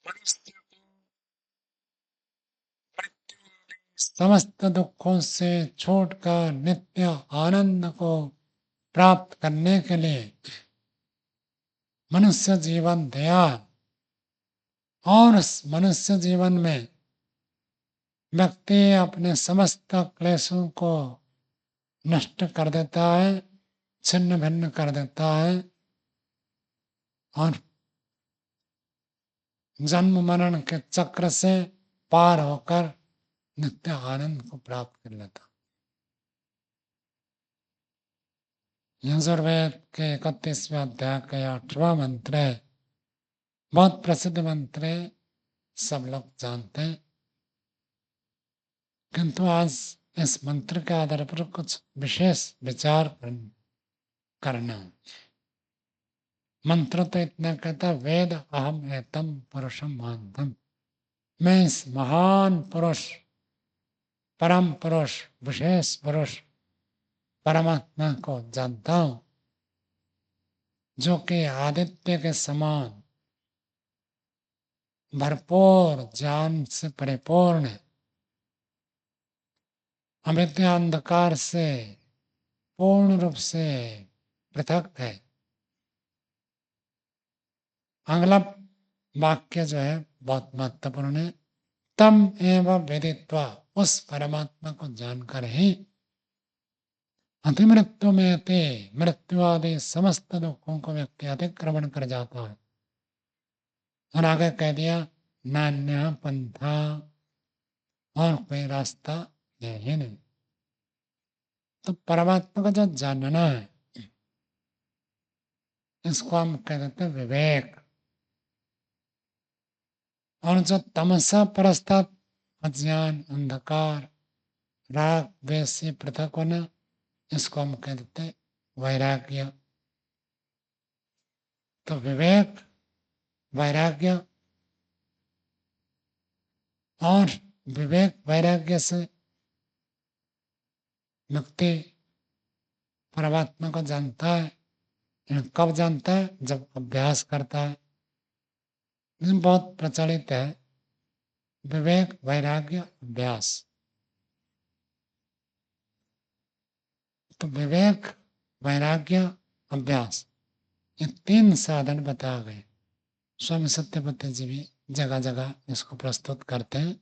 मनुष्य को समस्त दुखों से छूटकर नित्य आनंद को प्राप्त करने के लिए मनुष्य जीवन दिया और उस मनुष्य जीवन में व्यक्ति अपने समस्त क्लेशों को नष्ट कर देता है, छिन्न भिन्न कर देता है और जन्म मरण के चक्र से पार होकर नित्य आनंद को प्राप्त कर लेता। यजुर्वेद के 31वें अध्याय का 8वां मंत्र है, बहुत प्रसिद्ध मंत्र है, सब लोग जानते हैं, किंतु आज इस मंत्र के आधार पर कुछ विशेष विचार करना। मंत्र तो इतना कहता, वेद अहम एतम पुरुषम मानतम, मैं इस महान पुरुष, परम पुरुष, विशेष पुरुष परमात्मा को जानता हूं, जो कि आदित्य के समान भरपूर ज्ञान से परिपूर्ण है, अविद्या अंधकार से पूर्ण रूप से पृथक है। अगला वाक्य जो है बहुत महत्वपूर्ण है, तम एवं विदित्वा, उस परमात्मा को जानकर ही अतिमृत्यु में ते मृत्यु आदि समस्त दुखों को व्यक्ति अतिक्रमण कर जाता है। और आगे कह दिया, नान्या पंथा, और कोई रास्ता है ही नहीं। तो परमात्मा का जो जानना है, इसको हम कह देते हैं विवेक। और जो तमसा परस्ताप, अज्ञान, अंधकार, राग द्वेष से पृथक होना, इसको हम कह देते हैं वैराग्य। तो विवेक, वैराग्य, और विवेक वैराग्य से व्यक्ति परमात्मा को जानता है। कब जानता है? जब अभ्यास करता है। बहुत प्रचलित है विवेक वैराग्य अभ्यास। तो विवेक वैराग्य अभ्यास, ये 3 साधन बताए गए। स्वामी सत्यपति जी भी जगह जगह इसको प्रस्तुत करते हैं।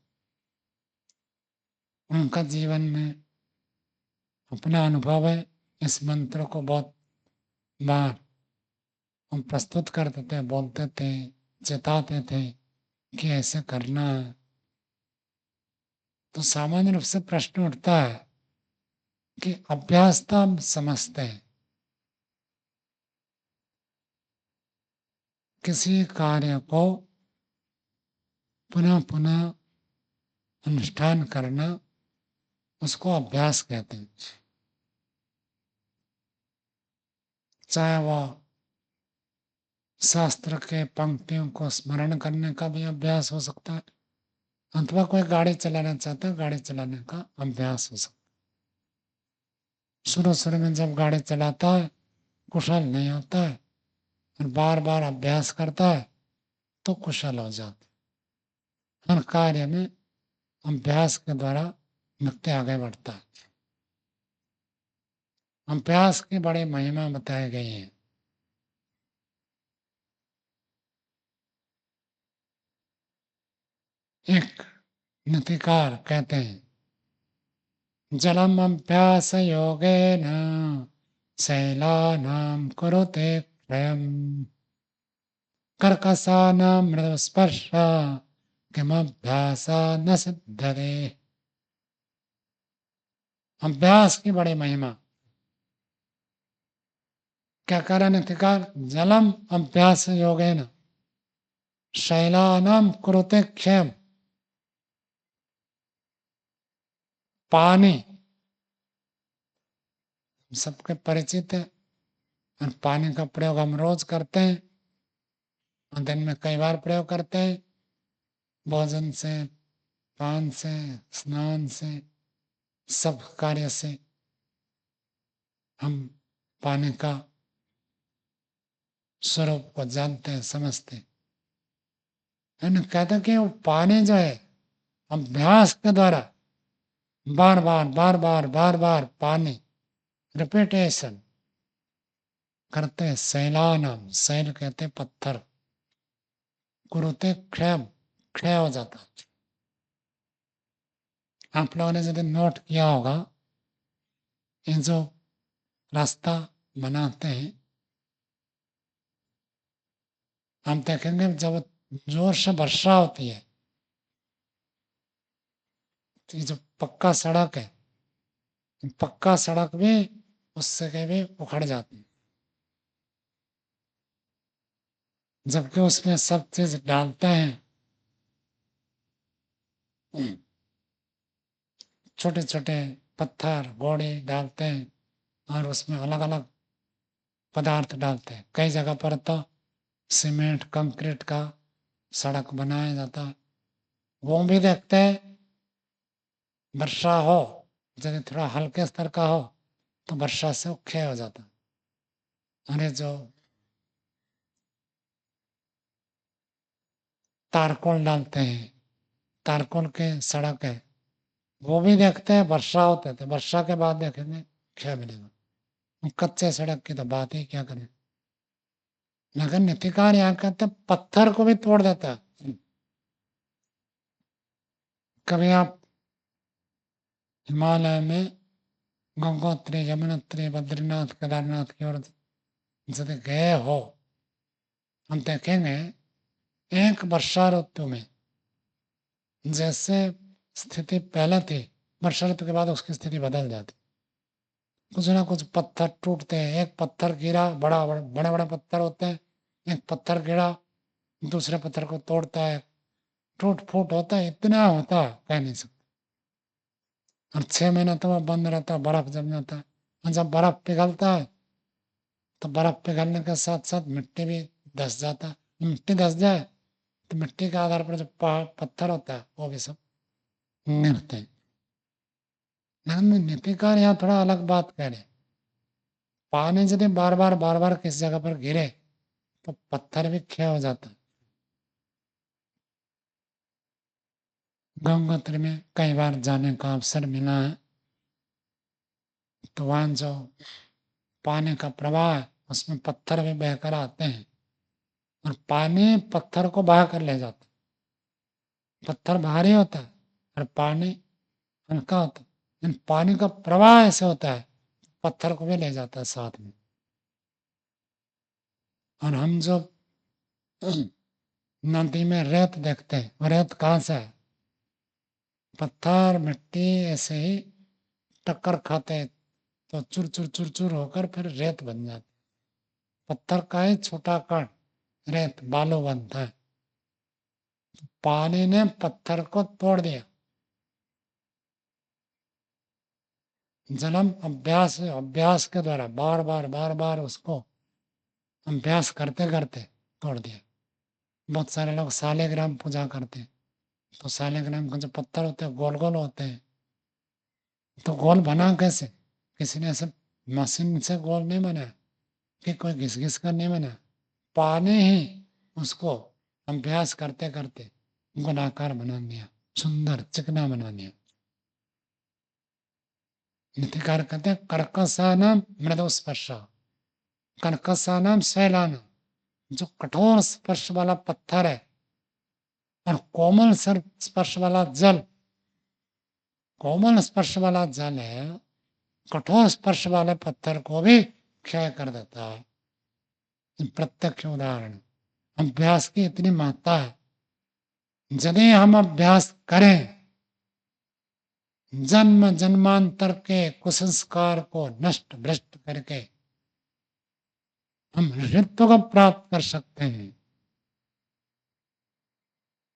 उनका जीवन में अपना अनुभव है। इस मंत्र को बहुत बार हम प्रस्तुत करते थे, बोलते थे, चेताते थे कि ऐसे करना है। तो सामान्य रूप से प्रश्न उठता है कि अभ्यास तो हम समझते हैं, किसी कार्य को पुनः पुनः अनुष्ठान करना, उसको अभ्यास कहते हैं। चाहे वह शास्त्र के पंक्तियों को स्मरण करने का भी अभ्यास हो सकता है, अथवा कोई गाड़ी चलाना चाहता है, गाड़ी चलाने का अभ्यास हो सकता है। शुरू शुरू में जब गाड़ी चलाता है कुशल नहीं होता है, और बार बार अभ्यास करता है तो कुशल हो जाता है। हर कार्य में अभ्यास के द्वारा व्यक्ति आगे बढ़ता है। अभ्यास की बड़ी महिमा बताई गई है। एक नीतिकार कहते हैं, जलम अभ्यास योगेन शैलानां कुरुते क्षयम् कर्कशानां मृदुस्पर्श किमभ्यासा न सिद्धते। अभ्यास की बड़ी महिमा। क्या कह नीतिकार? जलम अभ्यास योगेन शैलानां कुरुते क्षयम्, पानी सबके परिचित है, और पानी का प्रयोग हम रोज करते हैं, और दिन में कई बार प्रयोग करते हैं। भोजन से, पान से, स्नान से, सब कार्य से हम पानी का स्वरूप को जानते हैं, समझते हैं। कहते कि वो पानी जो है अभ्यास के द्वारा बार बार बार बार बार बार पानी रिपीटेशन करते हैं। शैलानम, शैल कहते हैं पत्थर, कुरुते क्षय, क्षय हो जाता है। आप लोगों ने यदि नोट किया होगा, ये जो रास्ता बनाते हैं, हम देखेंगे जब जोर से वर्षा होती है तो ये जो पक्का सड़क है, पक्का सड़क भी उससे के भी उखड़ जाती है, जबकि उसमें सब चीज डालते हैं, छोटे छोटे पत्थर गोड़े डालते हैं और उसमें अलग अलग पदार्थ डालते हैं। कई जगह पर तो सीमेंट कंक्रीट का सड़क बनाया जाता है, वो भी देखते हैं। वर्षा हो, यदि थोड़ा हल्के स्तर का हो तो वर्षा से वो क्षय हो जाता है। अरे जो तारकोल डालते हैं, तारकोल के सड़क है, वो भी देखते हैं। वर्षा होते थे, वर्षा के बाद देखेंगे क्षय मिलेगा। कच्चे सड़क की तो बात ही क्या करें। लेकिन नीतिकार यहाँ कहते हैं पत्थर को भी तोड़ देता है। कभी आप हिमालय में गंगोत्री यमुनोत्री बद्रीनाथ केदारनाथ की ओर यदि गए हो, हम देखेंगे एक वर्षा ऋतु में जैसे स्थिति पहले थी, वर्षा ऋतु के बाद उसकी स्थिति बदल जाती। कुछ ना कुछ पत्थर टूटते हैं। एक पत्थर गिरा, बड़ा बड़े बड़े बड़े पत्थर होते हैं, एक पत्थर गिरा दूसरे पत्थर को तोड़ता है, टूट फूट होता है, इतना होता है कह नहीं सकते। और 6 महीना तो वह बंद रहता है, बर्फ जम जाता है। और जब बर्फ पिघलता है तो बर्फ पिघलने के साथ साथ मिट्टी भी धस जाता है। मिट्टी धस जाए तो मिट्टी के आधार पर जो पहाड़ पत्थर होता है वो भी सब गिरते हैं। लेकिन नीतिकार यहाँ थोड़ा अलग बात कह रहे हैं। पानी यदि बार बार किस जगह पर गिरे तो पत्थर भी क्षय हो जाता है। गंगोत्री में कई बार जाने का अवसर मिला है, तो वहां जो पानी का प्रवाह है उसमें पत्थर भी बहकर आते हैं और पानी पत्थर को बहा कर ले जाता है। पत्थर भारी होता है और पानी हल्का होता है, लेकिन पानी का प्रवाह ऐसे होता है पत्थर को भी ले जाता है साथ में। और हम जो नदी में रेत देखते हैं, वो रेत कहाँ से है? पत्थर मिट्टी ऐसे ही टक्कर खाते हैं तो चुर चुर चुर चुर होकर फिर रेत बन जाती। पत्थर का ही छोटा कण रेत बालू बनता है। पानी ने पत्थर को तोड़ दिया। जन्म अभ्यास अभ्यास के द्वारा बार बार उसको अभ्यास करते करते तोड़ दिया। बहुत सारे लोग सालेग्राम पूजा करते हैं, तो सालेग्राम का जो पत्थर होते हैं गोल गोल होते हैं, तो गोल बना कैसे? किसी ने ऐसे मशीन से गोल नहीं बनाया कि कोई घिस घिस कर नहीं बना, पानी ही उसको अभ्यास करते करते गोलाकार बना दिया, सुंदर चिकना बना दिया। नीतिकार कहते हैं कर्कशानाम मृदु स्पर्श, कर्कशानाम शैलानाम, जो कठोर स्पर्श वाला पत्थर है और कोमल स्पर्श वाला जल, कोमल स्पर्श वाला जल है, कठोर स्पर्श वाले पत्थर को भी क्षय कर देता है। प्रत्यक्ष उदाहरण, अभ्यास की इतनी महत्ता है। यदि हम अभ्यास करें, जन्म जन्मांतर के कुसंस्कार को नष्ट भ्रष्ट करके हम ऋतु को प्राप्त कर सकते हैं,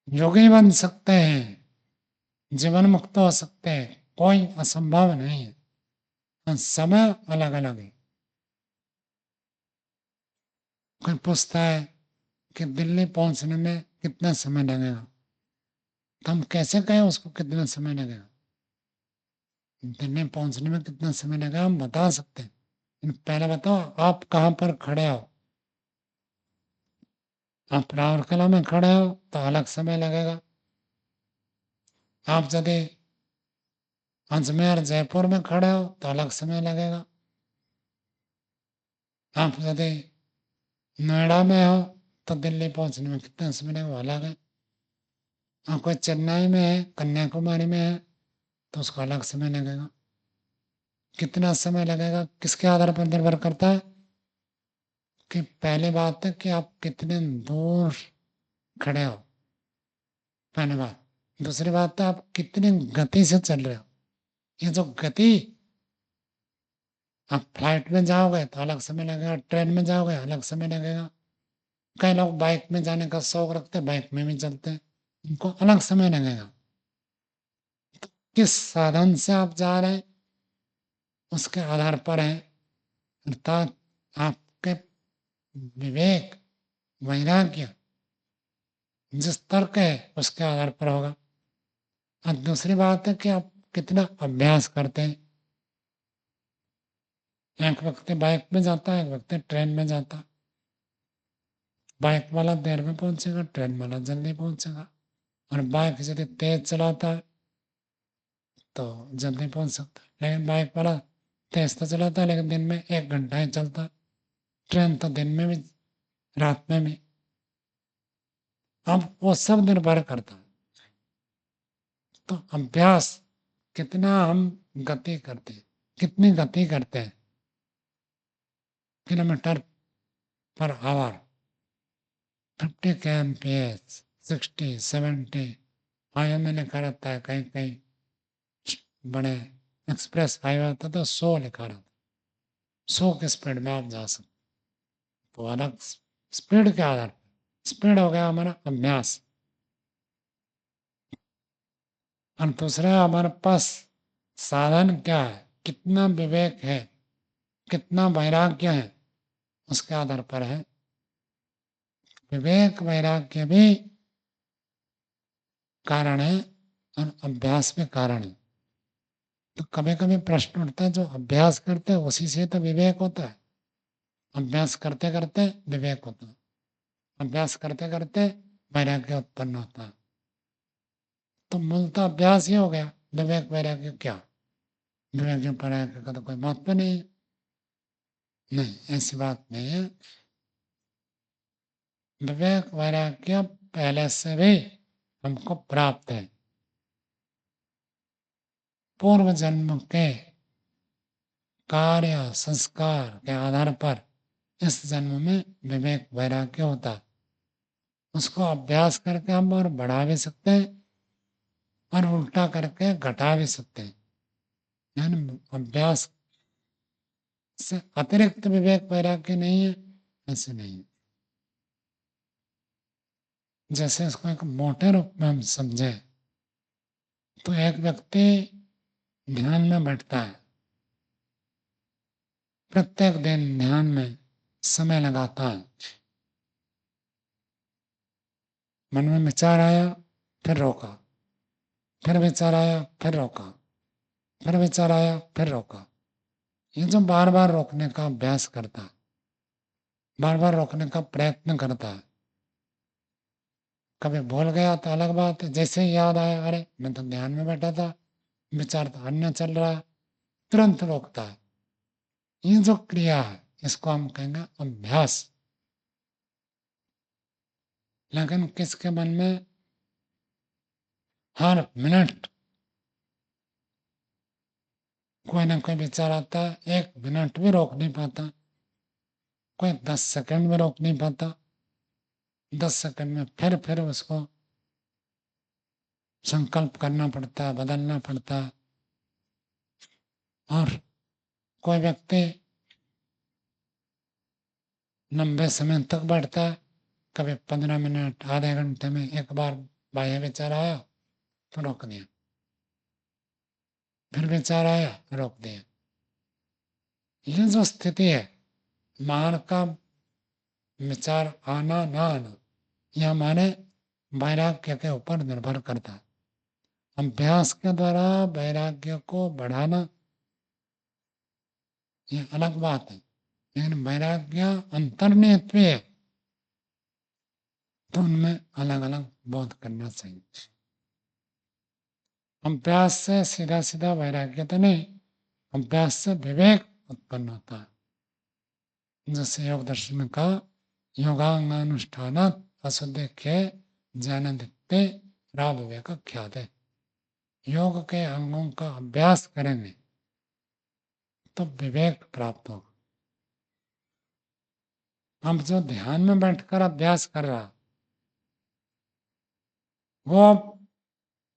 योगी बन सकते हैं, जीवन मुक्त हो सकते हैं। कोई असंभव नहीं है। समय अलग अलग है। कोई पूछता है कि दिल्ली पहुंचने में कितना समय लगेगा, तो हम कैसे कहें उसको कितना समय लगेगा? दिल्ली पहुंचने में कितना समय लगेगा हम बता सकते हैं, लेकिन पहले बताओ आप कहाँ पर खड़े हो। आप राउरकेला में खड़े हो तो अलग समय लगेगा। आप यदि अजमेर जयपुर में खड़े हो तो अलग समय लगेगा। आप यदि नोएडा में हो तो दिल्ली पहुंचने में कितना समय लगेगा, वो अलग है। आप कोई चेन्नई में है, कन्याकुमारी में है, तो उसको अलग समय लगेगा। कितना समय लगेगा किसके आधार पर निर्भर करता है कि पहली बात है कि आप कितने दूर खड़े हो, पहली बात। दूसरी बात है आप कितनी गति से चल रहे हो। ये जो गति, आप फ्लाइट में जाओगे तो अलग समय लगेगा, ट्रेन में जाओगे अलग समय लगेगा। कई लोग बाइक में जाने का शौक रखते हैं, बाइक में भी चलते हैं, उनको अलग समय लगेगा। तो किस साधन से आप जा रहे हैं उसके आधार पर है, अर्थात आपके विवेक वैराग्य जिस तर्क है उसके आधार पर होगा। और दूसरी बात है कि आप कितना अभ्यास करते हैं। एक व्यक्ति बाइक में जाता है, एक व्यक्ति ट्रेन में जाता है। बाइक वाला देर में पहुंचेगा, ट्रेन वाला जल्दी पहुंचेगा। और बाइक यदि तेज चलाता है तो जल्दी पहुंच सकता है, लेकिन बाइक वाला तेज तो चलाता है लेकिन दिन में 1 घंटा ही चलता है। ट्रेन तो दिन में भी रात में भी। अब वो सब निर्भर करता है। तो अभ्यास कितना हम गति करते हैं, कितनी गति करते हैं, kilometre per hour, 50 kmph, 60, 70। Highway में लिखा रहता है, कहीं कहीं बड़े एक्सप्रेस हाईवे होता तो 100 लिखा रहता, 100 की स्पीड में आप जा सकते। तो अलग स्पीड के आधार पर, स्पीड हो गया हमारा अभ्यास। और दूसरा हमारे पास साधन क्या है, कितना विवेक है, कितना वैराग्य है, उसके आधार पर है। विवेक वैराग्य भी कारण है और अभ्यास भी कारण है। तो कभी कभी प्रश्न उठता है, जो अभ्यास करते हैं उसी से तो विवेक होता है। अभ्यास करते करते विवेक होता है, अभ्यास करते करते वैराग्य उत्पन्न होता है। तो मूलतः अभ्यास ही हो गया, विवेक वैराग्य क्या, विवेक वैराग्य का तो कोई महत्व नहीं है। नहीं, ऐसी बात नहीं है। विवेक वैराग्य पहले से भी हमको प्राप्त है, पूर्व जन्म के कार्य संस्कार के आधार पर इस जन्म में विवेक वैराग्य होता है। उसको अभ्यास करके हम और बढ़ा भी सकते हैं और उल्टा करके घटा भी सकते हैं। यानी अभ्यास से अतिरिक्त विवेक वैराग्य नहीं है, ऐसे नहीं है। जैसे इसको एक मोटे रूप में हम समझे तो एक व्यक्ति ध्यान में बैठता है, प्रत्येक दिन ध्यान में समय लगाता है। मन में विचार आया, फिर रोका, फिर विचार आया, फिर रोका, फिर विचार आया, फिर रोका। ये जो बार बार रोकने का अभ्यास करता है, बार बार रोकने का प्रयत्न करता है, कभी भूल गया तो अलग बात है, जैसे ही याद आया, अरे मैं तो ध्यान में बैठा था, विचार तो अन्य चल रहा है, तुरंत रोकता है। ये जो क्रिया है इसको हम कहेंगे अभ्यास। लेकिन किसके मन में हर मिनट कोई ना कोई विचार आता है, 1 मिनट भी रोक नहीं पाता, कोई 10 सेकंड में रोक नहीं पाता, 10 सेकंड में फिर उसको संकल्प करना पड़ता है, बदलना पड़ता है। और कोई व्यक्ति लंबे समय तक बैठता है, कभी 15 मिनट, आधे घंटे में एक बार बाह्य विचार आया तो रोक दिया, फिर विचार आया रोक दिया। ये जो स्थिति है, मान का विचार आना ना आना, यह हमारे वैराग्य के ऊपर निर्भर करता है। अभ्यास के द्वारा वैराग्य को बढ़ाना ये अलग बात है, लेकिन वैराग्य अंतर्निहित भी है। तो उनमें अलग अलग बोध करना चाहिए। अभ्यास से सीधा सीधा वैराग्य तो नहीं, अभ्यास से विवेक उत्पन्न होता है। जैसे योग दर्शन में कहा, योगांगानुष्ठान अशुद्धे ज्ञानदित्ते राग विवेक ख्याते। योग के अंगों का अभ्यास करेंगे तो विवेक प्राप्त होगा। अब जो ध्यान में बैठकर अभ्यास कर रहा, वो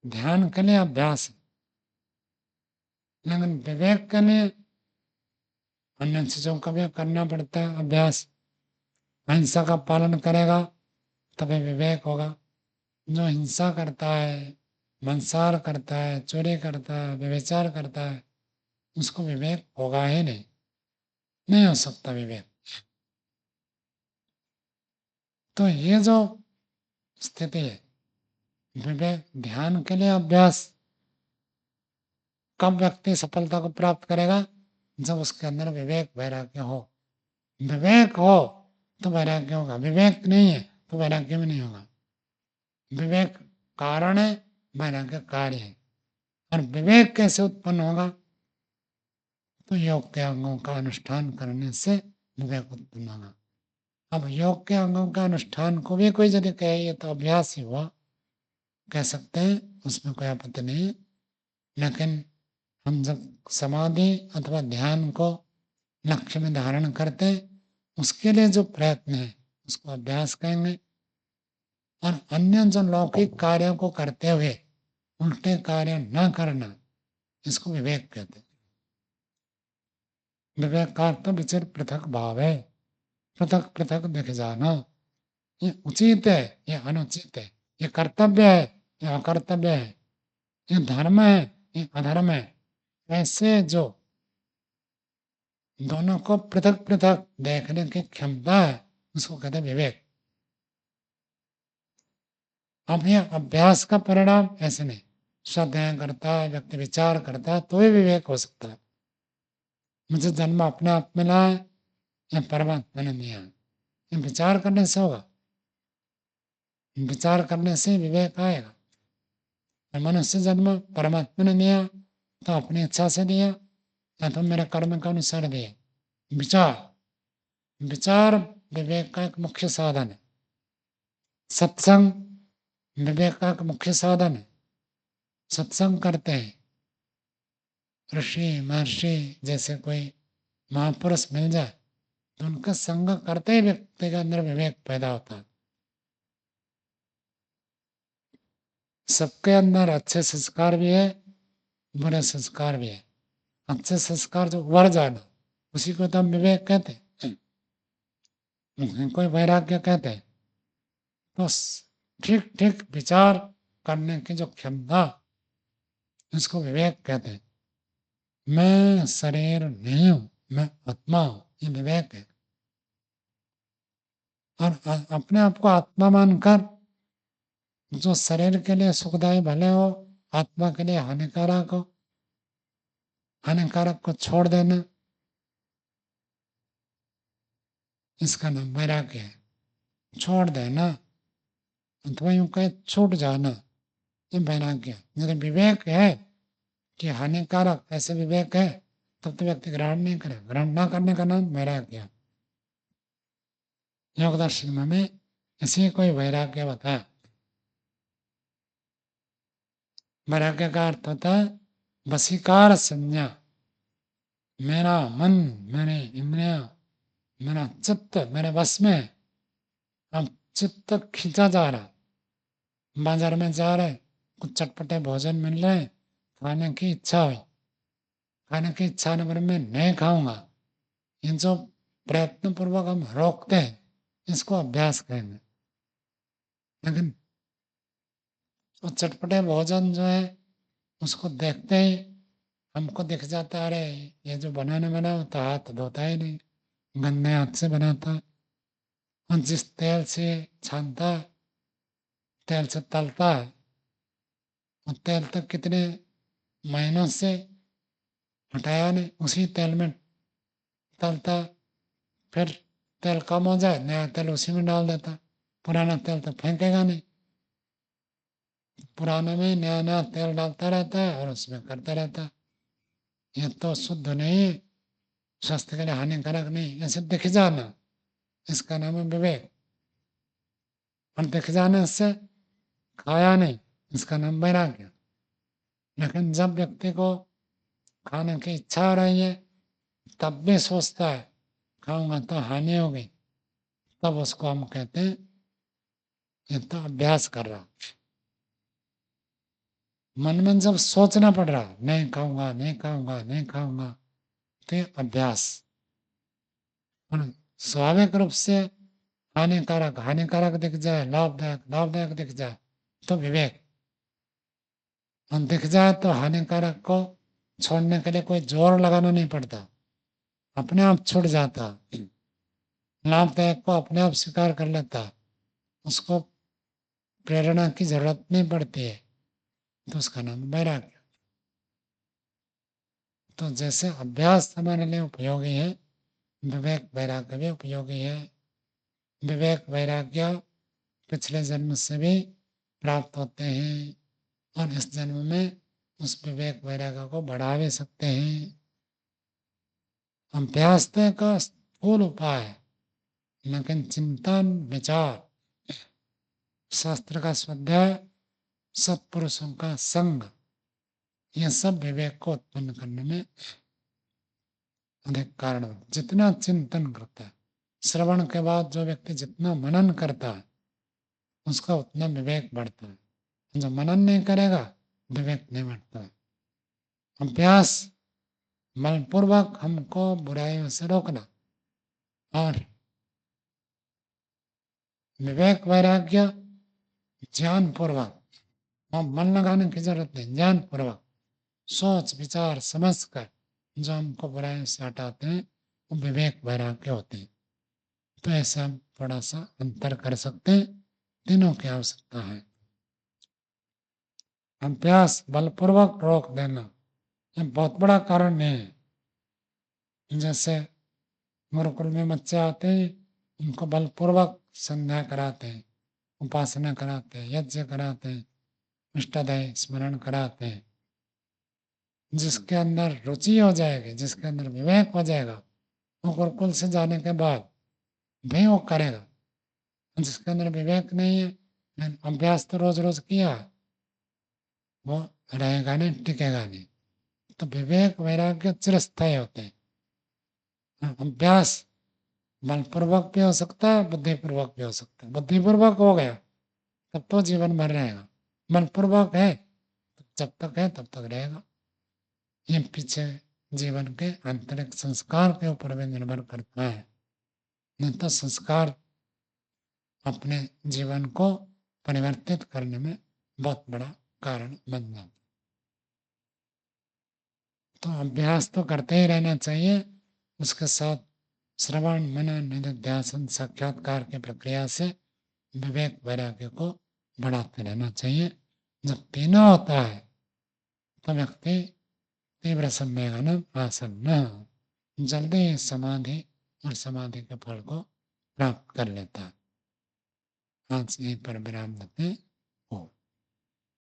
ध्यान के लिए अभ्यास है, लेकिन विवेक के लिए अन्य चीजों का भी करना पड़ता है अभ्यास। अहिंसा का पालन करेगा तभी विवेक होगा। जो हिंसा करता है, मंसार करता है, चोरी करता है, व्यभिचार करता है, उसको विवेक होगा ही नहीं, नहीं हो सकता विवेक। तो ये जो स्थिति है, विवेक ध्यान के लिए अभ्यास, कब व्यक्ति सफलता को प्राप्त करेगा? जब उसके अंदर विवेक वैराग्य हो। विवेक हो तो वैराग्य होगा, विवेक नहीं है तो वैराग्य में नहीं होगा। विवेक कारण है, वैराग्य कार्य है। और विवेक कैसे उत्पन्न होगा? तो योग के अंगों का अनुष्ठान करने से विवेक उत्पन्न होगा। अब योग के अंगों का अनुष्ठान को भी कोई यदि कहे ये तो अभ्यास ही हुआ, कह सकते हैं, उसमें कोई आपत्ति नहीं है। लेकिन हम जब समाधि अथवा ध्यान को लक्ष्य में धारण करते हैं, उसके लिए जो प्रयत्न है उसको अभ्यास कहेंगे। और अन्य जो लौकिक कार्यों को करते हुए उल्टे कार्य न करना, इसको विवेक कहते हैं। विवेक का अर्थ विचार पृथक भाव है, पृथक पृथक देख जाना। ये उचित है, ये अनुचित है, ये कर्तव्य है, ये अकर्तव्य है, ये धर्म है, ये अधर्म है। ऐसे जो दोनों को पृथक पृथक देखने की क्षमता है, उसको कहते हैं विवेक। अब यह अभ्यास का परिणाम ऐसे नहीं, स्वाध्याय करता है व्यक्ति, विचार करता है, तो ही विवेक हो सकता है। मुझे जन्म अपने आप में मिला है या परमात्मा ने दिया है, ये विचार करने से होगा। विचार करने से विवेक आएगा। मनुष्य जन्म परमात्मा ने दिया तो अपनी इच्छा से दिया या तो मेरे कर्म के अनुसार दिया। विचार विचार विवेक का एक मुख्य साधन है। सत्संग विवेक का एक मुख्य साधन है। सत्संग करते हैं, ऋषि महर्षि जैसे कोई महापुरुष मिल जाए तो उनका संग करते ही व्यक्ति के अंदर विवेक पैदा होता है। सबके अंदर अच्छे संस्कार भी है, बुरे संस्कार भी है। अच्छे संस्कार जो उभर जाना, उसी को तो हम विवेक कहते हैं, कोई वैराग्य कहते हैं। तो ठीक ठीक विचार करने की जो क्षमता, इसको विवेक कहते हैं। मैं शरीर नहीं हूं, मैं आत्मा हूं, ये विवेक है। और अपने आप को आत्मा मानकर जो शरीर के लिए सुखदायी भले हो, आत्मा के लिए हानिकारक हो, हानिकारक को छोड़ देना, इसका नाम वैराग्य है। छोड़ देना अथवा यूं कहे छूट जाना, ये वैराग्य है। यदि विवेक है कि हानिकारक, ऐसे विवेक है, तब तो व्यक्ति ग्रहण नहीं करे। ग्रहण न करने का नाम वैराग्य है। योग दर्शन में इसी कोई वैराग्य बताया। वैराग्य का अर्थ होता है वशीकार संज्ञा। मेरा मन, मेरे इंद्रिया, मेरा चित्त मेरे वश में है। अब चित्त खींचा जा रहा, बाजार में जा रहे, कुछ चटपटे भोजन मिल रहे, खाने की इच्छा हुई, खाने की इच्छा न पर मैं नहीं खाऊंगा, इन जो प्रयत्न पूर्वक हम रोकते हैं, इसको अभ्यास करेंगे। लेकिन वो चटपटे भोजन जो है, उसको देखते ही हमको दिख जाता है, अरे ये जो बनाने बना होता हाथ धोता ही नहीं, गंदे हाथ से बनाता है। और जिस तेल से छानता है, तेल से तलता है, और तेल तक कितने महीनों से हटाया नहीं, उसी तेल में तलता है। फिर तेल कम हो जाए, नया तेल उसी में डाल देता है। पुराना तेल तो फेंकेगा नहीं, पुराने में नया नया तेल डालता रहता है और उसमें करता रहता है। ये तो शुद्ध नहीं है, स्वास्थ्य के लिए हानिकारक नहीं, ऐसे दिख जाना, इसका नाम है विवेक। और दिख जाने से खाया नहीं, इसका नाम वैराग्य। लेकिन जब व्यक्ति को खाने की इच्छा हो रही है तब भी सोचता है खाऊंगा तो हानि होगी, तब उसको हम कहते हैं ये तो अभ्यास कर रहा। मन में जब सोचना पड़ रहा नहीं खाऊंगा नहीं खाऊंगा नहीं खाऊंगा, तो ये अभ्यास। और स्वाभाविक रूप से हानिकारक हानिकारक दिख जाए, लाभदायक लाभदायक दिख जाए तो विवेक। और दिख जाए तो हानिकारक को छोड़ने के लिए कोई जोर लगाना नहीं पड़ता, अपने आप छूट जाता। लाभदायक को अपने आप स्वीकार कर लेता, उसको प्रेरणा की जरूरत नहीं पड़ती है, तो उसका नाम वैराग्य। तो जैसे अभ्यास हमारे लिए उपयोगी है, विवेक वैराग्य भी उपयोगी है। विवेक वैराग्य पिछले जन्म से भी प्राप्त होते हैं और इस जन्म में उस विवेक वैराग्य को बढ़ा भी सकते हैं। अभ्यास तो एक स्थूल उपाय है, लेकिन चिंतन विचार, शास्त्र का स्वाध्याय, सत्पुरुषों का संग, ये सब विवेक को उत्पन्न करने में अधिक कारण होता है। जितना चिंतन करता है, श्रवण के बाद जो व्यक्ति जितना मनन करता है उसका उतना विवेक बढ़ता है। जो मनन नहीं करेगा विवेक नहीं बढ़ता है। अभ्यास बलपूर्वक हमको बुराइयों से रोकना, और विवेक वैराग्य ज्ञान पूर्वक, हम मन लगाने की जरूरत नहीं, ज्ञान पूर्वक सोच विचार समझ कर जो हमको बुराइयों से हटाते हैं वो विवेक वैराग्य होते हैं। तो ऐसा हम थोड़ा सा अंतर कर सकते हैं, तीनों की आवश्यकता है। अभ्यास बलपूर्वक रोक देना ये बहुत बड़ा कारण नहीं है। जैसे गुरुकुल में बच्चे आते हैं, उनको बलपूर्वक संध्या कराते हैं, उपासना कराते हैं, यज्ञ कराते हैं, इष्टाध्याय स्मरण कराते हैं। जिसके अंदर रुचि हो जाएगी, जिसके अंदर विवेक हो जाएगा, वो गुरुकुल से जाने के बाद भी वो करेगा। जिसके अंदर विवेक नहीं है, लेकिन अभ्यास तो रोज रोज किया, वो रहेगा नहीं, टिकेगा नहीं। तो विवेक वैराग्य चिरस्थायी होते हैं। अभ्यास बलपूर्वक भी हो सकता है, बुद्धिपूर्वक भी हो सकता है। बुद्धिपूर्वक हो गया तब तो जीवन भर रहेगा, बलपूर्वक है जब तक है तब तक रहेगा। ये पीछे जीवन के आंतरिक संस्कार के ऊपर भी निर्भर करता है। नहीं तो संस्कार अपने जीवन को परिवर्तित करने में बहुत बड़ा कारण बन जाता। तो अभ्यास तो करते ही रहना चाहिए, उसके साथ श्रवण मनन निधिध्यासन साक्षात्कार की प्रक्रिया से विवेक वैराग्य को बढ़ाते रहना चाहिए। जब तीनों होता है तो व्यक्ति तीव्र सम्यगानम आसन्न जल्दी समाधि और समाधि के फल को प्राप्त कर लेता है। आज यहीं पर विराम देते हैं।